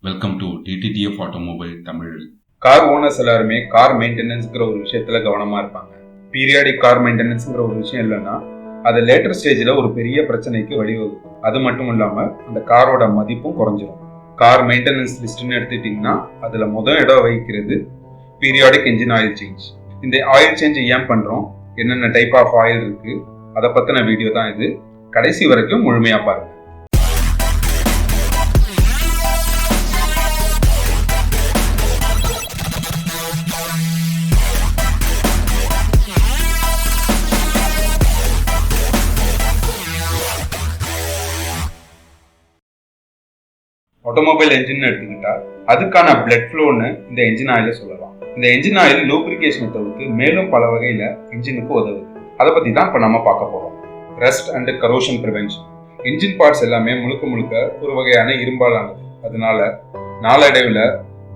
Welcome to DTTF automobile Tamil. Car owners எல்லாருமே car மெயின்டெனன்ஸ்ங்கிற ஒரு விஷயத்துல கவனமா இருப்பாங்க. பீரியாடிக் கார் மெயின்டெனன்ஸ்ங்கிற ஒரு விஷயம் இல்லைன்னா அது லேட்டர் ஸ்டேஜ்ல ஒரு பெரிய பிரச்சனைக்கு வழிவகுக்கும். அது மட்டும் இல்லாம அந்த காரோட மதிப்பும் குறைஞ்சிரும். கார் மெயின்டெனன்ஸ் லிஸ்ட்னு எடுத்துக்கிட்டீங்கன்னா அதுல முதல் இடம் வகிக்கிறது பீரியாடிக் என்ஜின் ஆயில் சேஞ்ச். இந்த ஆயில் சேஞ்ச் ஏன் பண்றோம், என்னென்ன டைப் ஆஃப் ஆயில் இருக்கு, அதை பத்தின வீடியோ தான் இது. கடைசி வரைக்கும் முழுமையா பாருங்க. ஆட்டோமொபைல் என்ஜின் எடுத்துக்கிட்டா அதுக்கான பிளட் ஃப்ளோன்னு இந்த என்ஜின் ஆயில சொல்லலாம். இந்த என்ஜின் ஆயில் லூப்ரிகேஷனை தவிர்த்து மேலும் பல வகையில என்ஜினுக்கு உதவுது. அதை பத்தி தான் இப்ப நம்ம பார்க்க போறோம். Rust and corrosion prevention. Engine parts எல்லாமே முழுக்க ஒரு வகையான இரும்பாலானது. அதனால நாளடைவில்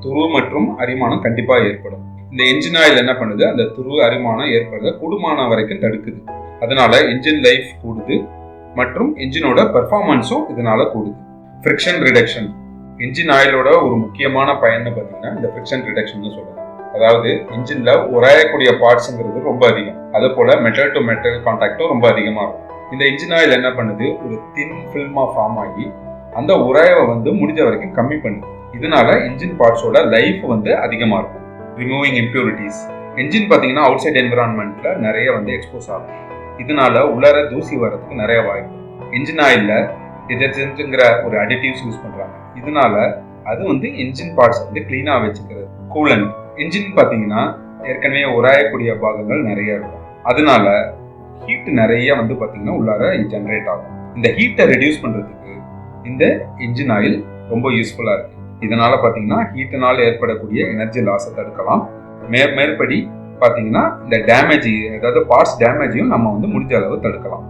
துரு மற்றும் அரிமானம் கண்டிப்பா ஏற்படும். இந்த என்ஜின் ஆயில் என்ன பண்ணுது, அந்த துரு அரிமானம் ஏற்படுறத கூடுமான வரைக்கும் தடுக்குது. அதனால என்ஜின் லைஃப் கூடுது மற்றும் என்ஜினோட பெர்ஃபார்மன்ஸும் இதனால கூடுது. Friction reduction. என்ஜின் ஆயிலோட ஒரு முக்கியமான பயன் பார்த்தீங்கன்னா இந்த ஃப்ரிக்ஷன் ரிடக்ஷன் சொல்லலாம். அதாவது என்ஜின்ல உராயக்கூடிய பார்ட்ஸ்ங்கிறது ரொம்ப அதிகம். அதே போல மெட்டல் டு மெட்டல் கான்டாக்டும் ரொம்ப அதிகமா இருக்கும். இந்த என்ஜின் ஆயில் என்ன பண்ணுது, ஒரு தின் ஃபில்மா ஃபார்ம் ஆகி அந்த உராய்வை முடிஞ்ச வரைக்கும் கம்மி பண்ணுது. இதனால என்ஜின் பார்ட்ஸோட லைஃப் அதிகமா இருக்கும். Removing impurities. என்ஜின் பார்த்தீங்கன்னா அவுட் சைட் என்விரான்மெண்ட்ல நிறைய எக்ஸ்போஸ் ஆகும். இதனால உள்ளார தூசி வர்றதுக்கு நிறைய வாய்ப்பு. என்ஜின் ஆயில்ல டிடர்ஜென்ட்ங்கிற ஒரு அடிட்டிவ்ஸ் யூஸ் பண்றாங்க. இதனால அது என்ஜின் பார்ட்ஸ் கிளீனா வச்சுக்கிறது. கூலண்ட். என்ஜின் பாத்தீங்கன்னா ஏற்கனவே உராயக்கூடிய பாகங்கள் நிறைய இருக்கும். அதனால ஹீட் நிறைய பாத்தீங்கன்னா உள்ளார ஜெனரேட் ஆகும். இந்த ஹீட்டை ரெடியூஸ் பண்றதுக்கு இந்த என்ஜின் ஆயில் ரொம்ப யூஸ்ஃபுல்லா இருக்கு. இதனால பாத்தீங்கன்னா ஹீட்டினால ஏற்படக்கூடிய எனர்ஜி லாஸை தடுக்கலாம். மேற்படி பாத்தீங்கன்னா இந்த டேமேஜ், அதாவது பார்ட்ஸ் டேமேஜையும் நம்ம முடிஞ்ச அளவு தடுக்கலாம்.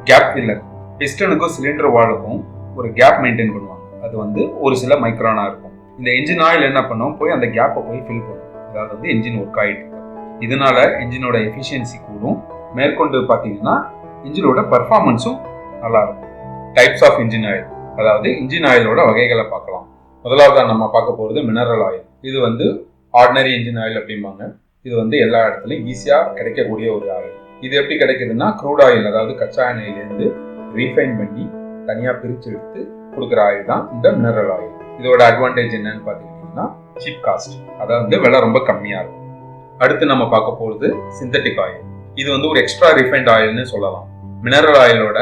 Gap filler. பிஸ்டனுக்கும் சிலிண்டர் வாலுக்கும் ஒரு கேப் மெயின்டைன் பண்ணுவாங்க. அது ஒரு சில மைக்ரானா இருக்கும். இந்த என்ஜின் ஆயில் என்ன பண்ணும், போய் அந்த கேப்பை போய் ஃபில் பண்ணும். அதாவது என்ஜின் ஒர்க் ஆகிட்டு இருக்கும். இதனால என்ஜினோட எஃபிஷியன்சி கூடும். மேற்கொண்டு பார்த்தீங்கன்னா என்ஜினோட பர்ஃபார்மன்ஸும் நல்லா இருக்கும். டைப்ஸ் ஆஃப் என்ஜின் ஆயில், அதாவது என்ஜின் ஆயிலோட வகைகளை பார்க்கலாம். முதலாவதா நம்ம பார்க்க போகிறது மினரல் ஆயில். இது ஆர்டினரி என்ஜின் ஆயில் அப்படிம்பாங்க. இது எல்லா இடத்துலையும் ஈஸியாக கிடைக்கக்கூடிய ஒரு ஆயில். இது எப்படி கிடைக்குதுன்னா, க்ரூட் ஆயில், அதாவது கச்சா எண்ணெயிலேருந்து ரீஃபைன் பண்ணி தனியாக பிரித்து எடுத்து கொடுக்குற ஆயில் தான் இந்த மினரல் ஆயில். இதோட அட்வான்டேஜ் என்னன்னு பார்த்துக்கிட்டிங்கன்னா சீப் காஸ்ட், அதாவது விலை ரொம்ப கம்மியாக இருக்கும். அடுத்து நம்ம பார்க்க போகிறது சிந்தட்டிக் ஆயில். இது ஒரு எக்ஸ்ட்ரா ரிஃபைன்ட் ஆயில்னு சொல்லலாம். மினரல் ஆயிலோட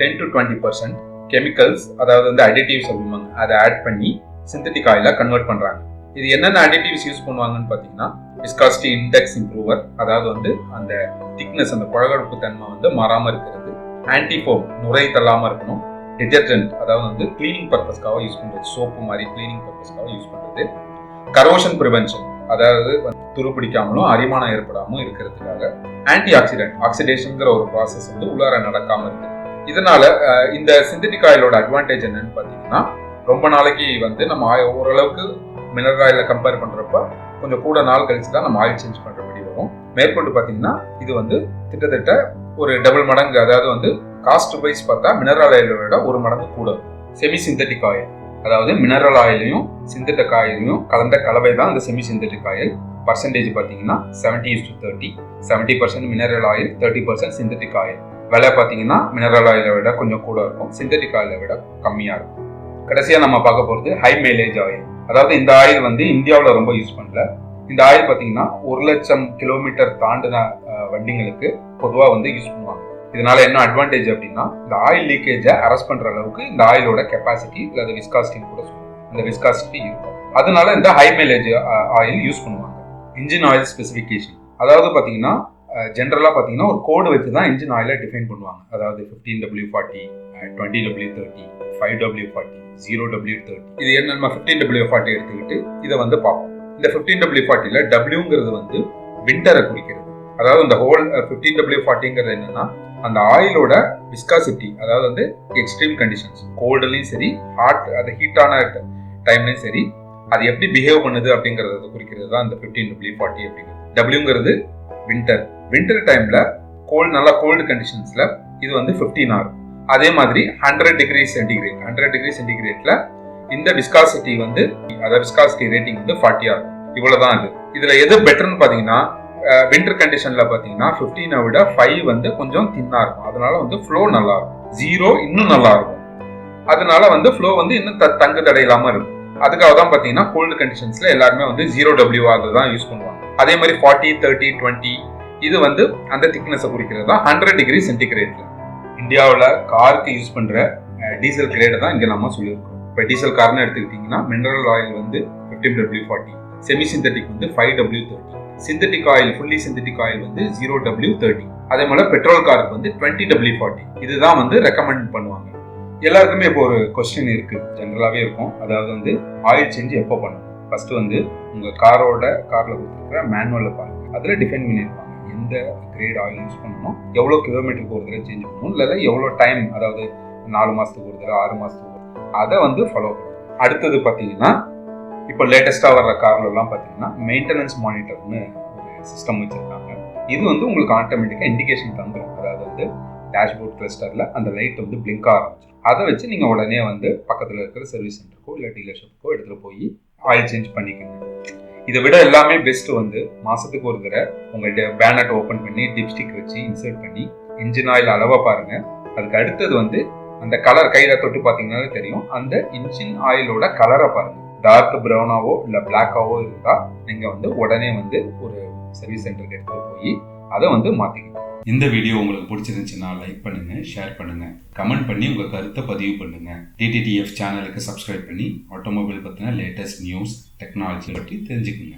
10 to 20% கெமிக்கல்ஸ், அதாவது அடிட்டிவ்ஸ் அப்படிம்பாங்க, அதை ஆட் பண்ணி சிந்தட்டிக் ஆயிலாக கன்வெர்ட் பண்ணுறாங்க. இது என்னென்ன அடிட்டிவ்ஸ் யூஸ் பண்ணுவாங்கன்னு பார்த்தீங்கன்னா விஸ்காசிட்டி இண்டெக்ஸ் இம்ப்ரூவர், அதாவது அந்த திக்னஸ், அந்த குழகொழுப்பு தன்மை மாறாமல் இருக்கிறது. ஆன்டிஃபோம், நுரை தள்ளாமல் இருக்கணும். டிடர்ஜென்ட், அதாவது கிளீனிங் பர்பஸ்க்காக யூஸ் பண்ணுறது, சோப்பு மாதிரி கிளீனிங் பர்பஸ்க்காக யூஸ் பண்ணுறது. கரோஷன் ப்ரிவென்ஷன், அதாவது துரு பிடிக்காமலும் அரிமானம் ஏற்படாமலும் இருக்கிறதுக்காக. ஆன்டி ஆக்சிடென்ட், ஆக்சிடேஷன்ங்கிற ஒரு ப்ராசஸ் உள்ளார நடக்காமல் இருக்குது. இதனால இந்த சிந்தட்டிக் ஆயிலோட அட்வான்டேஜ் என்னன்னு பார்த்தீங்கன்னா, ரொம்ப நாளைக்கு நம்ம ஓரளவுக்கு மினரல் ஆயில கம்பேர் பண்றப்ப கொஞ்சம் கூட நாள் கழிச்சு தான் நம்ம ஆயில் சேஞ்ச் பண்றபடி வரும். மேற்கொண்டு பார்த்தீங்கன்னா இது கிட்டத்தட்ட ஒரு டபுள் மடங்கு, அதாவது காஸ்ட் வைஸ் பார்த்தா மினரல் ஆயிலை விட ஒரு மடங்கு கூட. செமி சிந்தட்டிக் ஆயில், அதாவது மினரல் ஆயிலையும் சிந்தட்டிக் ஆயிலையும் கலந்த கலவை தான் இந்த செமி சிந்தட்டிக் ஆயில். பர்சன்டேஜ் பார்த்தீங்கன்னா 70:30, 70% மினரல் ஆயில், 30% சிந்தட்டிக் ஆயில். விலை பார்த்தீங்கன்னா மினரல் ஆயிலை விட கொஞ்சம் கூட இருக்கும், சிந்தட்டிக் ஆயிலை விட கம்மியா இருக்கும். கடைசியா நம்ம பார்க்க போறது ஹை மைலேஜ் ஆயில். அதாவது இந்த ஆயில் இந்தியாவில் ரொம்ப யூஸ் பண்ணல. இந்த ஆயில் பார்த்தீங்கன்னா 1,00,000 கிலோமீட்டர் தாண்டின வண்டிங்களுக்கு பொதுவாக யூஸ் பண்ணுவாங்க. இதனால என்ன அட்வான்டேஜ் அப்படின்னா, இந்த ஆயில் லீக்கேஜை அரெஸ்ட் பண்ற அளவுக்கு இந்த ஆயிலோட கெப்பாசிட்டி அல்லது விஸ்காசிட்டின்னு கூட சொல்லுவாங்க, இந்த விஸ்காசிட்டி இருக்கும். அதனால இந்த ஹை மைலேஜ் ஆயில் யூஸ் பண்ணுவாங்க. இன்ஜின் ஆயில் ஸ்பெசிஃபிகேஷன், அதாவது பார்த்தீங்கன்னா ஜென்ரலாக பார்த்தீங்கன்னா ஒரு கோடு வச்சு தான் இன்ஜின் ஆயிலை டிஃபைன் பண்ணுவாங்க. அதாவது 15W40, 20W30, 5W40, 0W30. இது என்ன, நம்ம 15W40 எடுத்துக்கிட்டு இதை பார்ப்போம். இந்த 15W40ல Wங்கிறது விண்டரை குறிக்கிறது. அதாவது இந்த ஹோல் 15W40ங்கிறது என்னன்னா, அந்த ஆயிலோட விஸ்காசிட்டி, அதாவது எக்ஸ்ட்ரீம் கண்டிஷன்ஸ், கோல்டுலையும் சரி ஹாட், அது ஹீட்டான டைம்லையும் சரி, அது எப்படி பிஹேவ் பண்ணுது அப்படிங்கறத குறிக்கிறது தான் இந்த 15W40 அப்படிங்கிறது. Wங்கிறது விண்டர் டைம்ல நல்லா கோல்டு கண்டிஷன்ஸ்ல இது 15 ஆகும். அதே மாதிரி 100 டிகிரி சென்டிகிரேட்ல இந்த விஸ்காசிட்டி வந்து அதாவது விஸ்காசிட்டி ரேட்டிங் வந்து 40 இருக்கும். இவ்வளவுதான் இது. இதுல எது பெட்டர்னு பாத்தீங்கன்னா வின்டர் கண்டிஷன்ல பாத்தீங்கன்னா 15 விட 5 வந்து கொஞ்சம் தின்னா இருக்கும். அதனால வந்து ஃப்ளோ நல்லா இருக்கும். 0 இன்னும் நல்லா இருக்கும். அதனால வந்து ஃப்ளோ வந்து இன்னும் தங்கு தடை இல்லாம இருக்கும். அதுக்காக தான் பாத்தீங்கன்னா கோல்டு கண்டிஷன்ஸ்ல எல்லாருமே வந்து 0W தான் யூஸ் பண்ணுவாங்க. அதே மாதிரி 40, 30, 20 இது வந்து அந்த திக்னஸை குறிக்கிறது தான் 100 டிகிரி சென்டிகிரேட்ல. இந்தியாவில் காருக்கு யூஸ் பண்ற டீசல் கிரேடை தான் இங்க நம்ம சொல்லியிருக்கோம். இப்போ டீசல் கார்னு எடுத்துக்கிட்டீங்கன்னா மினரல் ஆயில் வந்து 15W40, செமி சிந்தட்டிக் வந்து 5W30, synthetic oil fully synthetic oil வந்து 0W30. அதே போல பெட்ரோல் காருக்கு வந்து 20W40 இதுதான் வந்து ரெக்கமெண்ட் பண்ணுவாங்க. எல்லாருக்குமே இப்போ ஒரு கொஸ்டின் இருக்கு, ஜென்ரலாவே இருக்கும். அதாவது வந்து ஆயில் சேஞ்ச் எப்போ பண்ணணும்? ஃபர்ஸ்ட் வந்து உங்க கார்ல கொடுத்துருக்கிற மேனுவல்ல பாருங்க. அதுல டிஃபைன் பண்ணியிருப்பாங்க எந்த கிரேட் ஆயில் யூஸ் பண்ணணும், எவ்வளவு கிலோமீட்டருக்கு ஒரு தடவை சேஞ்ச் பண்ணணும், இல்லை எவ்வளவு டைம், அதாவது 4 மாசத்துக்கு ஒரு தடவை 6 மாசத்துக்கு ஒரு தடவை, அதை வந்து ஃபாலோ பண்ணணும். அடுத்தது பாத்தீங்கன்னா இப்போ லேட்டஸ்டா வர்ற கார்ல எல்லாம் பாத்தீங்கன்னா மெயின்டெனன்ஸ் மானிட்டர்னு ஒரு சிஸ்டம் வச்சிருக்காங்க. இது வந்து உங்களுக்கு ஆட்டோமேட்டிக்கா இண்டிகேஷன் தந்துடும். அதாவது வந்து டேஷ்போர்ட் கிளஸ்டர்ல அந்த லைட் வந்து பிளிங்க் ஆரம்பிச்சிடும். அதை வச்சு நீங்க உடனே வந்து பக்கத்துல இருக்கிற சர்வீஸ் சென்டருக்கோ இல்லை டீலர்ஷிப்புக்கோ எடுத்துட்டு போய் ஆயில் சேஞ்ச் பண்ணிக்கோங்க. இதை விட எல்லாமே பெஸ்ட் வந்து மாசத்துக்கு ஒரு தடவை உங்க பேனட் ஓபன் பண்ணி டிப்ஸ்டிக் வச்சு இன்சர்ட் பண்ணி இன்ஜின் ஆயில் அளவா பாருங்க. அதுக்கு அடுத்தது வந்து அந்த கலர் கையில தொட்டு பாத்தீங்கன்னாலே தெரியும். அந்த இன்ஜின் ஆயிலோட கலரை பாருங்க. டார்க் ப்ரௌனாவோ இல்ல பிளாக்காவோ இருந்தா நீங்க வந்து உடனே வந்து ஒரு சர்வீஸ் சென்டருக்கு எடுத்துட்டு போய் அதை வந்து மாத்திக்கணும். இந்த வீடியோ உங்களுக்கு பிடிச்சிருந்துச்சுன்னா லைக் பண்ணுங்க, ஷேர் பண்ணுங்க, கமெண்ட் பண்ணி உங்க கருத்தை பதிவு பண்ணுங்க. DTTF சேனலுக்கு சப்ஸ்கிரைப் பண்ணி ஆட்டோமொபைல் பத்தின லேட்டஸ்ட் நியூஸ், டெக்னாலஜி பற்றி தெரிஞ்சுக்குங்க.